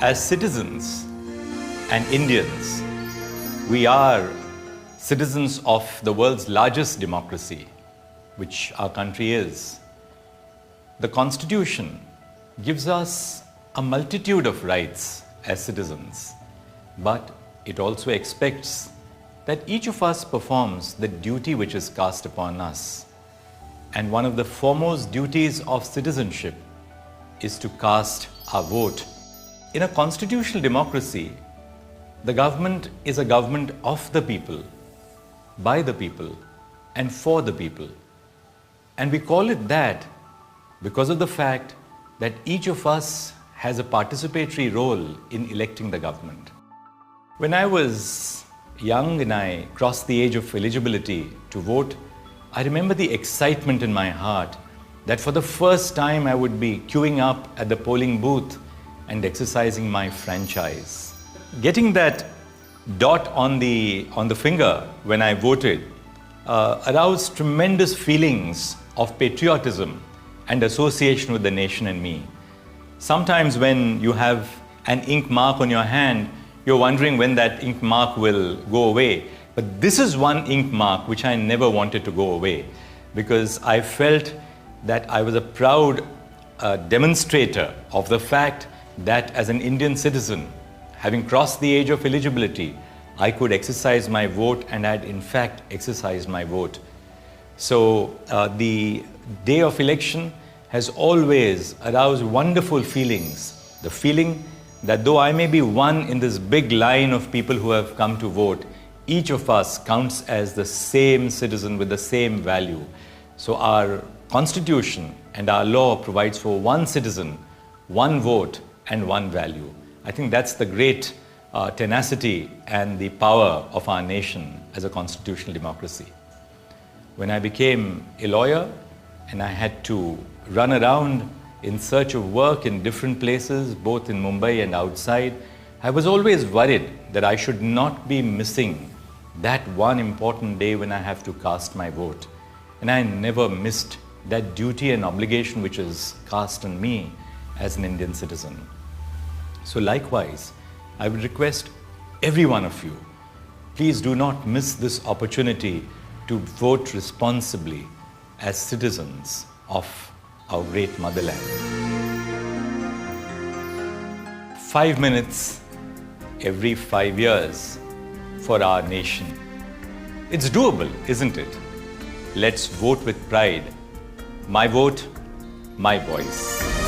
As citizens and Indians, we are citizens of the world's largest democracy, which our country is. The Constitution gives us a multitude of rights as citizens, but it also expects that each of us performs the duty which is cast upon us. And one of the foremost duties of citizenship is to cast our vote. In a constitutional democracy, the government is a government of the people, by the people, and for the people. And we call it that because of the fact that each of us has a participatory role in electing the government. When I was young and I crossed the age of eligibility to vote, I remember the excitement in my heart that for the first time I would be queuing up at the polling booth and exercising my franchise. Getting that dot on the finger when I voted aroused tremendous feelings of patriotism and association with the nation and me. Sometimes when you have an ink mark on your hand, you're wondering when that ink mark will go away. But this is one ink mark which I never wanted to go away, because I felt that I was a proud demonstrator of the fact that as an Indian citizen, having crossed the age of eligibility, I could exercise my vote, and had in fact exercised my vote. So the day of election has always aroused wonderful feelings. The feeling that though I may be one in this big line of people who have come to vote, each of us counts as the same citizen with the same value. So our Constitution and our law provides for one citizen, one vote, and one value. I think that's the great tenacity and the power of our nation as a constitutional democracy. When I became a lawyer and I had to run around in search of work in different places, both in Mumbai and outside, I was always worried that I should not be missing that one important day when I have to cast my vote. And I never missed that duty and obligation which is cast on me as an Indian citizen. So likewise, I would request every one of you, please do not miss this opportunity to vote responsibly as citizens of our great motherland. 5 minutes every 5 years for our nation. It's doable, isn't it? Let's vote with pride. My vote, my voice.